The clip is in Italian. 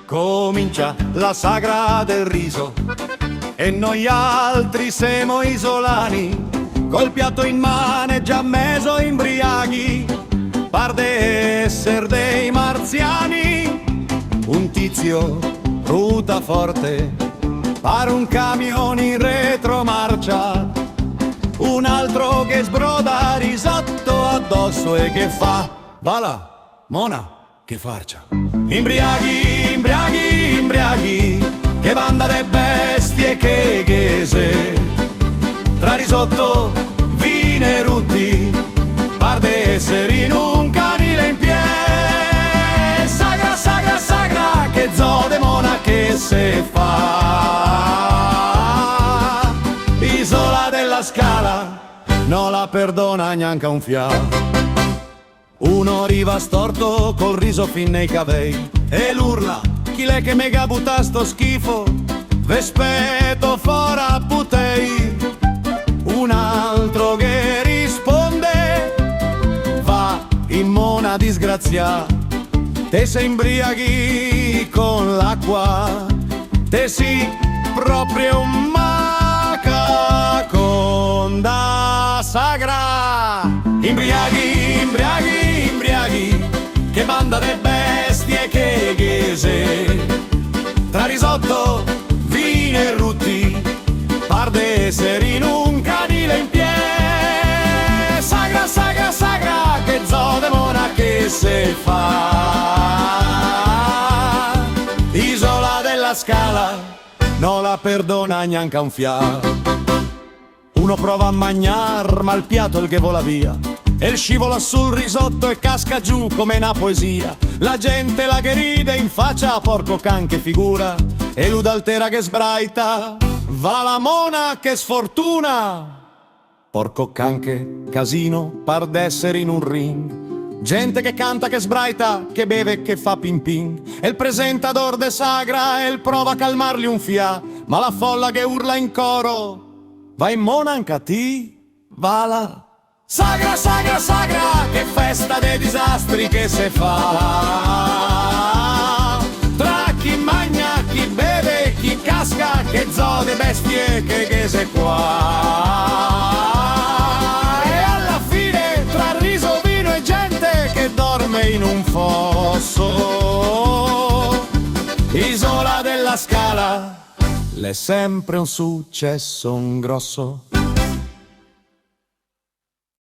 Comincia la sagra del riso e noi altri siamo isolani, col piatto in mano e già meso imbriaghi, par de esser dei marziani. Un tizio ruta forte, pare un camion in retromarcia, un altro che sbroda risotto addosso e che fa: va là, mona, che farcia. Imbriaghi, imbriaghi, imbriaghi, che banda de bestie che ghese, tra risotto, vino e rutti, par de essere in un canile in piedi. Sagra, sagra, sagra, che zode mona che se fa. Isola della Scala non la perdona neanche un fiato. Uno arriva storto col riso fin nei cavei e l'urla: chi l'è che mega butta sto schifo? Vespeto fora putei. Un altro che risponde: va in mona disgrazia, te sei imbriaghi con l'acqua, te si proprio un macacon da sagra. Imbriaghi, imbriaghi, imbriaghi, che banda de bestie che ghese, tra risotto, vino e rutti, par de essere in un canile in piedi. Sagra, sagra, sagra, che zode mona che se fa. Isola della Scala non la perdona neanche un fiato. Uno prova a magnar, ma il piatto è il che vola via, e scivola sul risotto e casca giù come una poesia. La gente la che ride in faccia a porco can che figura, e l'udaltera che sbraita, va la mona che sfortuna. Porco can che casino, par d'essere in un ring, gente che canta, che sbraita, che beve e che fa pin pin, e il presentador de sagra e il prova a calmarli un fià, ma la folla che urla in coro: va in mona anche a ti, va là. Sagra, sagra, sagra, che festa dei disastri che se fa. Tra chi magna, chi beve, chi casca, che zode bestie che se qua. E alla fine tra riso, vino e gente che dorme in un fosso. Isola della Scala, l'è sempre un successo un grosso.